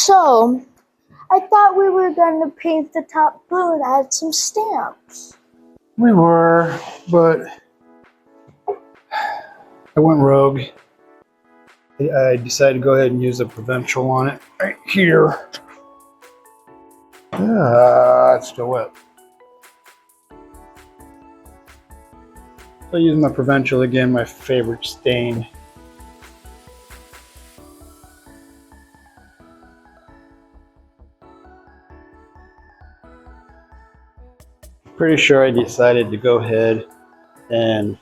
So, I thought we were going to paint the top blue and add some stamps. We were, but I went rogue. I decided to go ahead and use the Provincial on it right here. It's still wet. So using the Provincial again, my favorite stain. Pretty sure I decided to go ahead and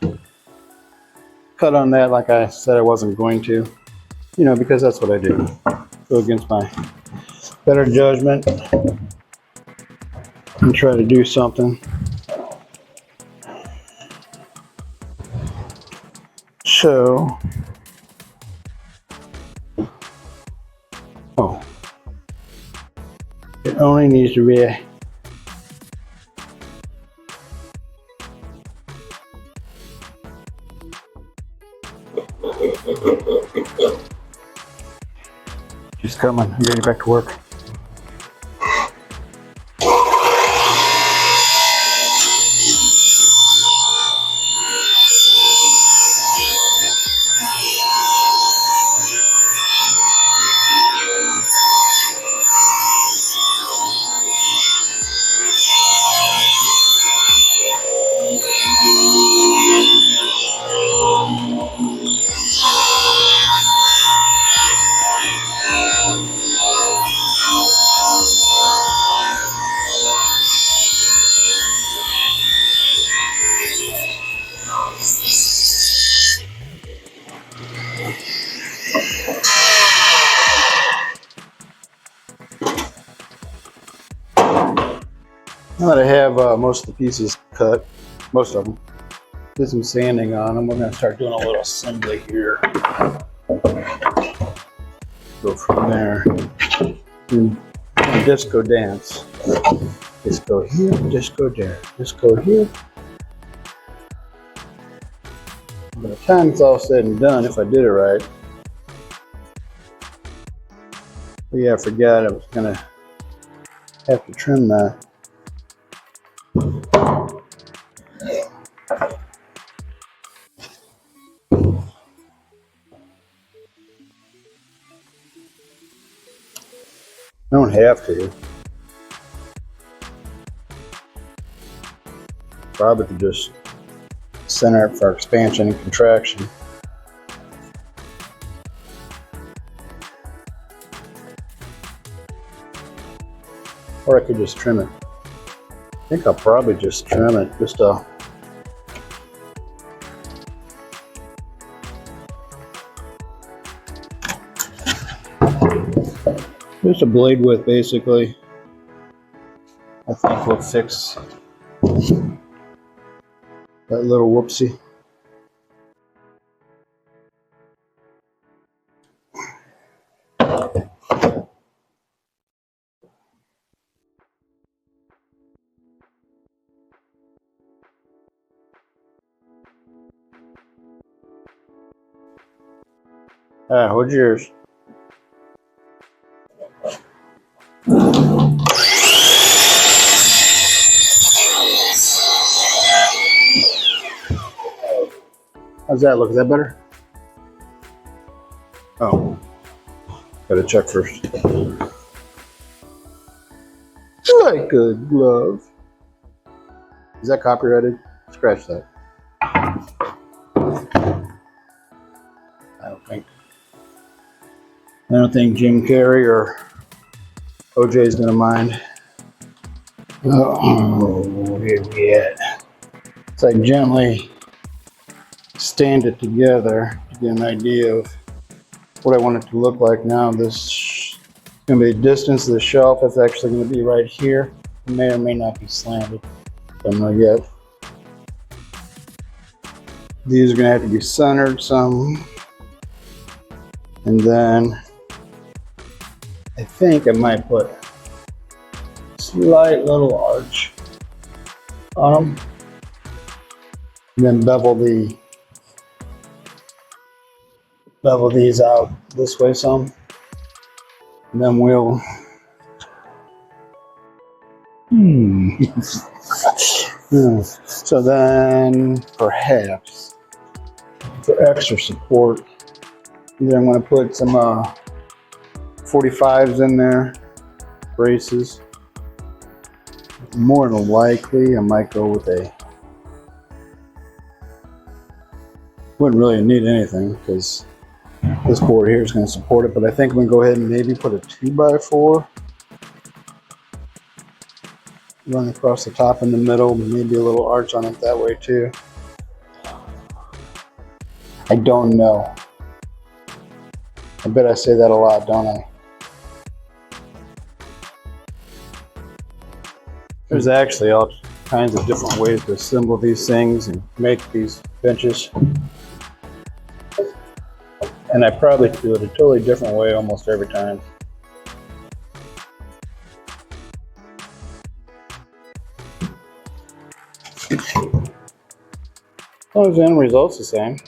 cut on that like I said I wasn't going to. You know, because that's what I do. Go against my better judgment and try to do something. So, it only needs to be a She's coming. I'm getting back to work. Now that I have most of the pieces cut, most of them, did some sanding on them, we're going to start doing a little assembly here. Go from there. And disco dance. Disco here, disco there, disco here. By the time it's all said and done, if I did it right. But yeah, I forgot I was going to have to trim that. I don't have to. Probably could just center it for expansion and contraction. Or I could just trim it. I think I'll probably just trim it. Just a blade width, basically. I think will fix that little whoopsie. What's yours? How's that look? Is that better? Oh, gotta check first. Like a glove. Is that copyrighted? Scratch that. I don't think Jim Carrey or OJ is gonna mind. Oh, here we at. So I gently stand it together to get an idea of what I want it to look like. Now this is going to be the distance of the shelf. It's actually going to be right here. It may or may not be slanted. Don't know yet. These are going to have to be centered some. And then I think I might put a slight little arch on them. And then bevel these out this way some. And then we'll so then perhaps for extra support, either I'm going to put some 45s in there, braces. More than likely I might go with wouldn't really need anything because this board here is going to support it, but I think I'm going to go ahead and maybe put a 2x4 run across the top in the middle, maybe a little arch on it that way too. I don't know. I bet I say that a lot, don't I? There's actually all kinds of different ways to assemble these things and make these benches. And I probably do it a totally different way almost every time. As long as the end result's the same,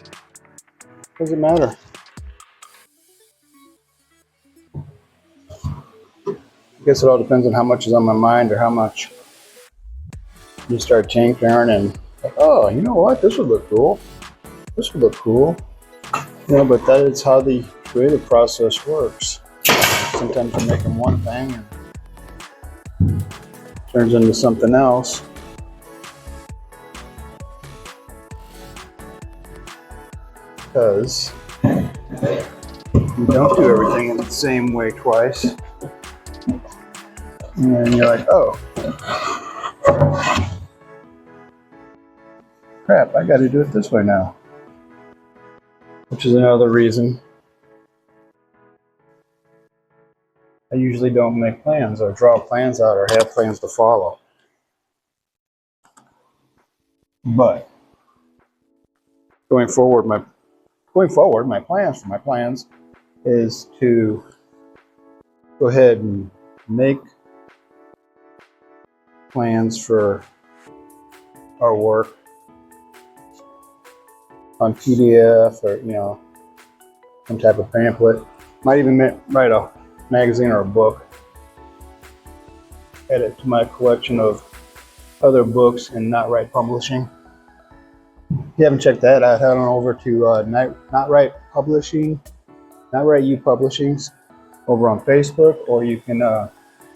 doesn't matter. I guess it all depends on how much is on my mind or how much you start tinkering and, oh, you know what, this would look cool. This would look cool. You know, but that is how the creative process works. Sometimes you're making one thing and it turns into something else. Because you don't do everything in the same way twice. And then you're like, oh, crap, I got to do it this way now. Which is another reason I usually don't make plans or draw plans out or have plans to follow. But going forward, my plans is to go ahead and make plans for our work on PDF or, you know, some type of pamphlet. Might even write a magazine or a book. Add it to my collection of other books in Not Right Publishing. If you haven't checked that out, head on over to Not Right Publishing, Not Right You Publishings over on Facebook, or you can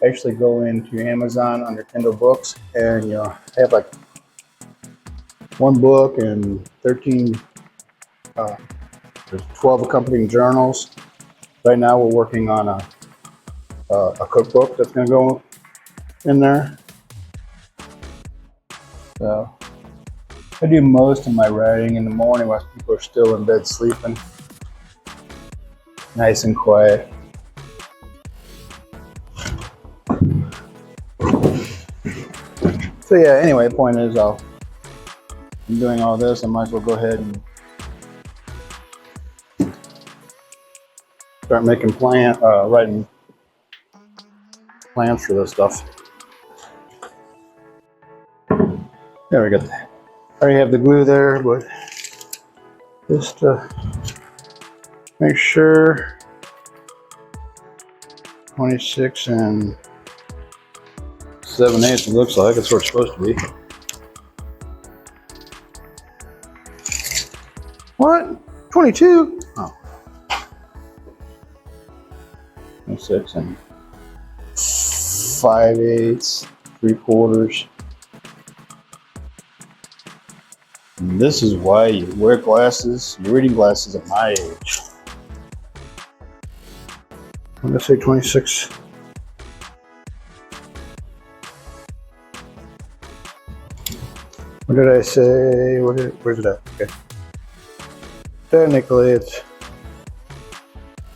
actually go into Amazon under Kindle Books and you have like one book and 13 there's 12 accompanying journals. Right now we're working on a cookbook that's going to go in there. So I do most of my writing in the morning while people are still in bed sleeping. Nice and quiet. So yeah, anyway, the point is I'm doing all this, I might as well go ahead and start making writing plans for this stuff. There we go. I already have the glue there, but just to make sure 26 and 7/8 it looks like. It's where it's supposed to be. What? 22? Oh. 26 and 5/8, 3/4. And this is why you wear glasses, your reading glasses at my age. I'm gonna say 26. What did I say? Where's it at? Okay. Technically, it's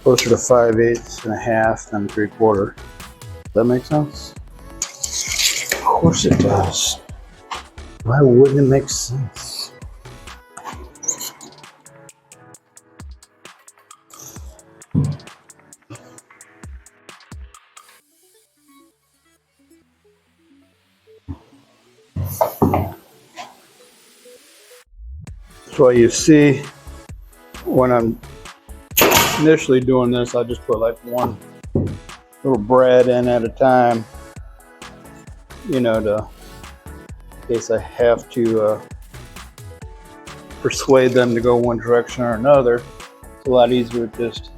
closer to 5/8 and a half than 3/4. Does that make sense? Of course it does. Why wouldn't it make sense? That's why you see when I'm initially doing this, I just put like one little bread in at a time, you know, in case I have to persuade them to go one direction or another. It's a lot easier with just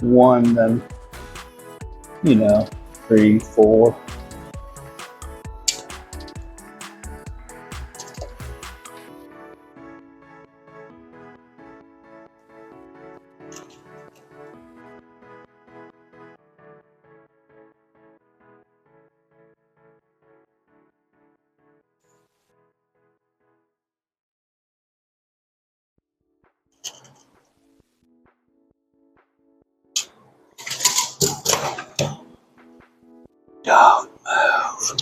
one than, you know, 3, 4. Don't move.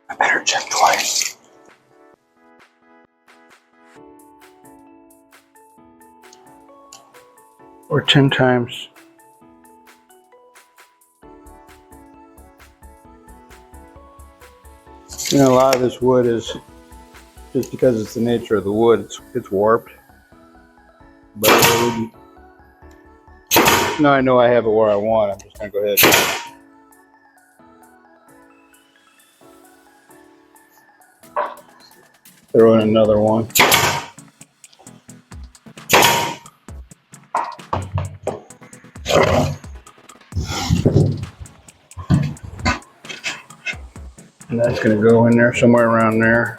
I better check twice. Or 10 times. You know, a lot of this wood is just because it's the nature of the wood, it's warped. But now I know I have it where I want. I'm just gonna go ahead and throw in another one. And that's gonna go in there somewhere around there.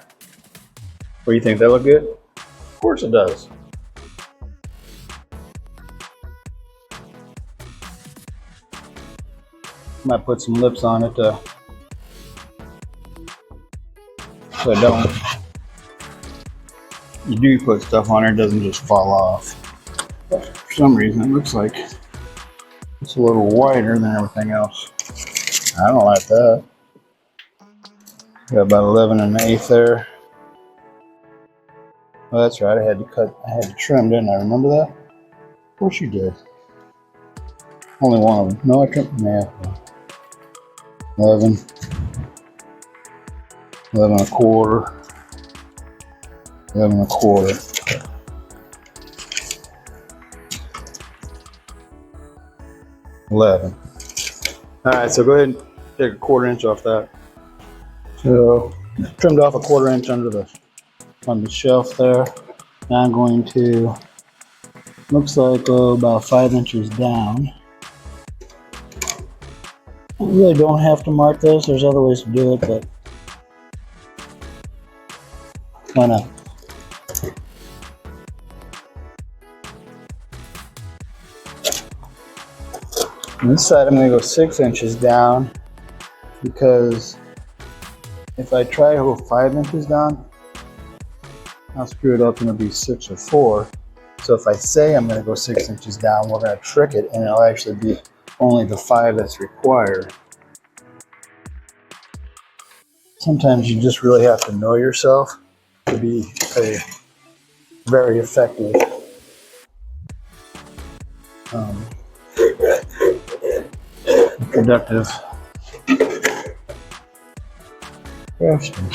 What do you think? That look good? Of course it does. Might put some lips on it so I don't. You do put stuff on it, it doesn't just fall off. But for some reason, it looks like it's a little wider than everything else. I don't like that. Got about 11 1/8 there. Oh, that's right. I had to trim, didn't I? Remember that? Of course you did. Only one of them. No, I trimmed. Yeah. 11 1/4. 11 1/4. All right, so go ahead and take a 1/4 inch off that. So trimmed off a 1/4 inch on the shelf there. Now I'm going to, looks like about 5 inches down. You really don't have to mark this. There's other ways to do it, but why not? On this side, I'm going to go 6 inches down because if I try to go 5 inches down, I'll screw it up and it'll be 6 or 4. So if I say I'm going to go 6 inches down, we're going to trick it and it'll actually be only the 5 that's required. Sometimes you just really have to know yourself to be a very effective productive craftsman.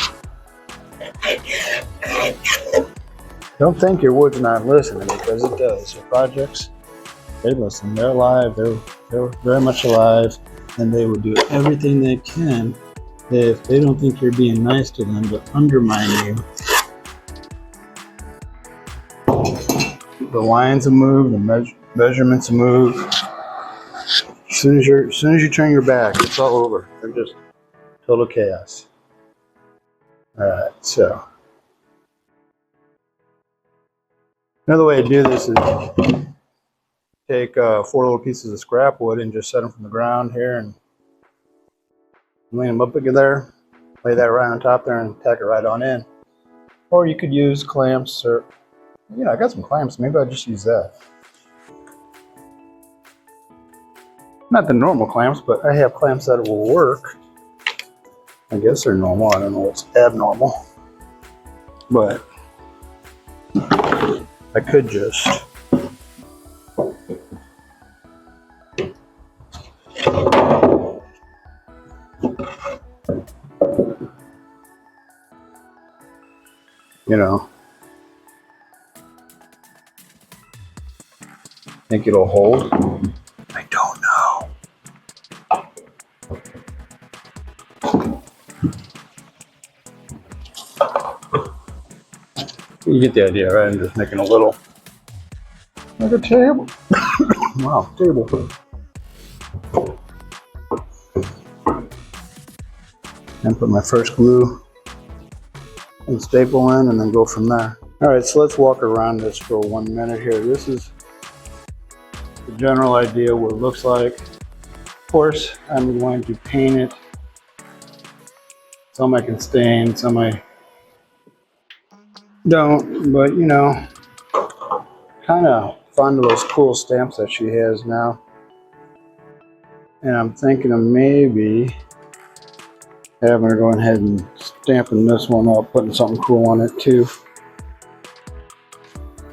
Don't think your wood's not listening, because it does. Your projects, they listen. They're alive. They're very much alive, and they will do everything they can if they don't think you're being nice to them to undermine you. The lines will move. The measurements will move. As soon as you turn your back, it's all over. They're just total chaos. All right, so another way to do this is take 4 little pieces of scrap wood and just set them from the ground here and lean them up there. Lay that right on top there and tack it right on in. Or you could use clamps, or I got some clamps. Maybe I'll just use that. Not the normal clamps, but I have clamps that will work. I guess they're normal. I don't know what's abnormal. But I could just think it'll hold. I don't know. You get the idea, right? I'm just making a little, like a table. Wow, table. And put my first glue and staple in and then go from there. All right, so let's walk around this for 1 minute here. This is the general idea what it looks like. Of course, I'm going to paint it. Some I can stain, some I don't, but you know, kind of fond of those cool stamps that she has now. And I'm thinking of maybe having her going ahead and stamping this one up, putting something cool on it too.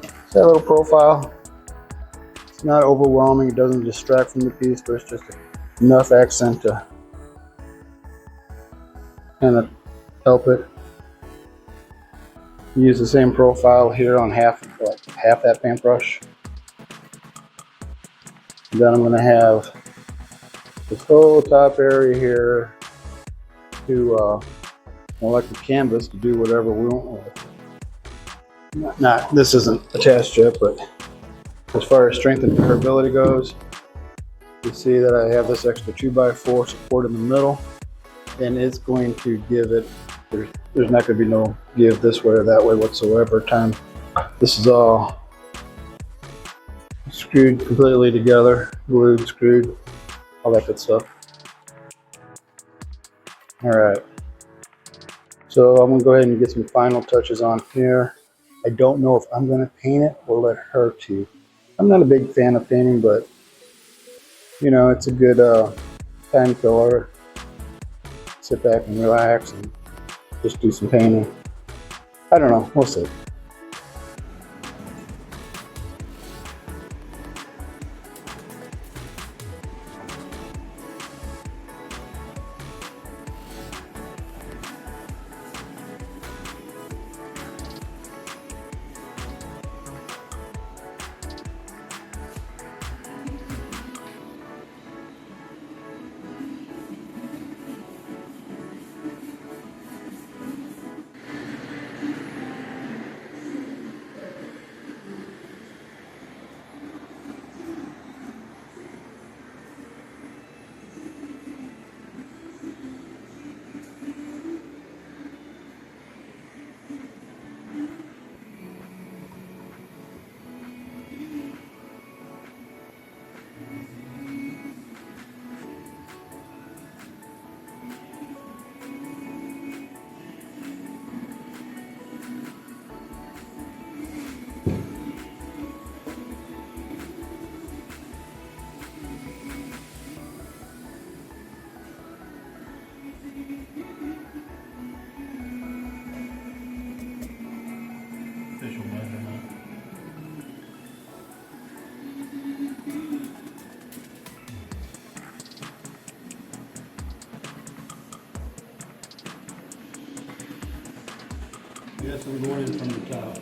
It's that little profile. It's not overwhelming, it doesn't distract from the piece, but it's just enough accent to kind of help it. Use the same profile here on half that paintbrush. Then I'm going to have this whole top area here to electric canvas to do whatever we want with it. This isn't attached yet, but as far as strength and durability goes, you see that I have this extra 2x4 support in the middle, and it's going to give it, there's not going to be no give this way or that way whatsoever. This is all screwed completely together, glued, screwed, all that good stuff. All right, so I'm gonna go ahead and get some final touches on here. I don't know if I'm gonna paint it or let her to. I'm not a big fan of painting, but you know, it's a good time killer. Sit back and relax and just do some painting. I don't know, we'll see. Yes, I'm going in from the top.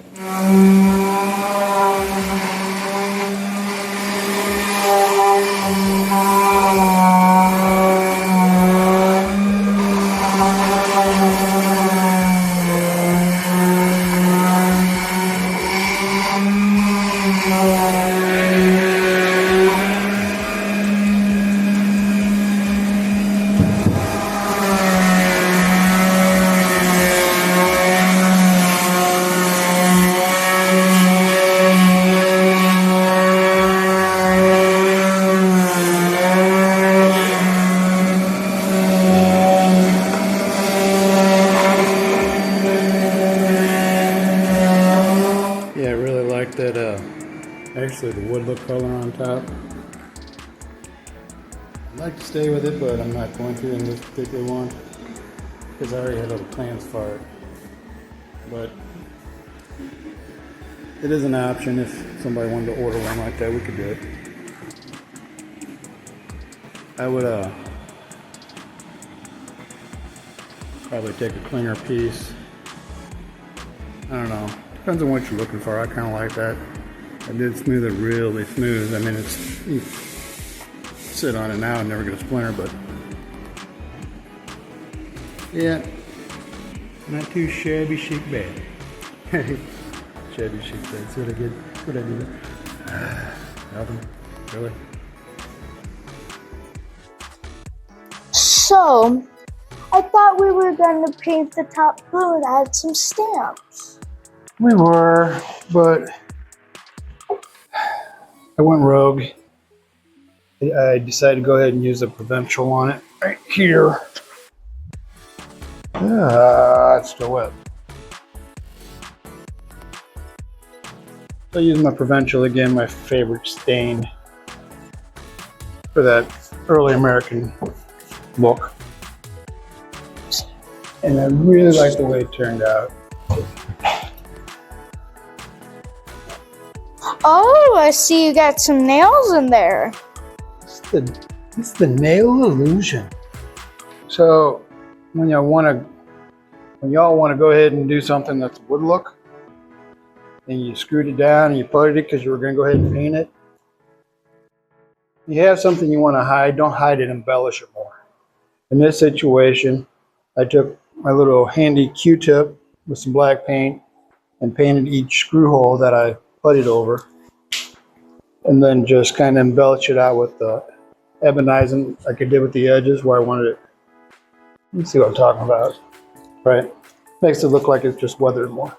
Actually, the wood look color on top. I'd like to stay with it, but I'm not going to in this particular one because I already had other plans for it. But it is an option if somebody wanted to order one like that, we could do it. I would probably take a cleaner piece. I don't know. Depends on what you're looking for. I kind of like that. I did smooth it really smooth. I mean, it's, you sit on it now and never get a splinter, but yeah, not too shabby chic bad. Shabby chic day. See what I did? See what I did? Nothing. Really? So, I thought we were going to paint the top blue and add some stamps. We were, but I went rogue. I decided to go ahead and use the Provincial on it right here. It's still wet. So I use my Provincial again, my favorite stain for that early American look. And I really like the way it turned out. Oh, I see you got some nails in there. It's the nail illusion. So when y'all want to go ahead and do something that's a wood look, and you screwed it down and you putted it because you were going to go ahead and paint it, you have something you want to hide, don't hide it, embellish it more. In this situation, I took my little handy Q-tip with some black paint and painted each screw hole that I putted over, and then just kind of embellish it out with the ebonizing like I did with the edges where I wanted it. You see what I'm talking about, right? Makes it look like it's just weathered more.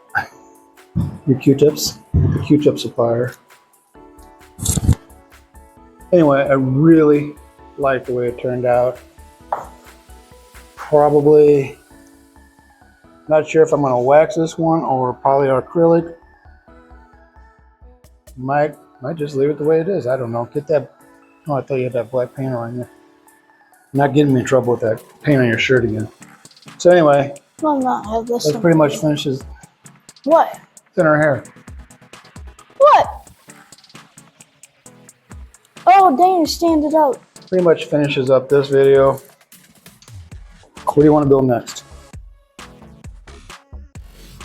Your Q-tips, Q-tip supplier. Anyway, I really like the way it turned out. Probably not sure if I'm going to wax this one or polyacrylic. Might just leave it the way it is. I don't know. Get that. Oh, I thought you had that black paint on you. Not getting me in trouble with that paint on your shirt again. So anyway, Well, not have this that one. pretty much finishes. What? It's in her hair. What? Oh, dang, stand it out. Pretty much finishes up this video. What do you want to build next?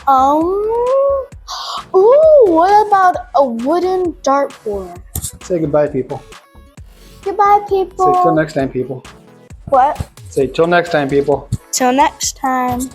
Ooh, what about a wooden dartboard? Say goodbye, people. Goodbye, people. Say till next time, people. What? Say till next time, people. Till next time.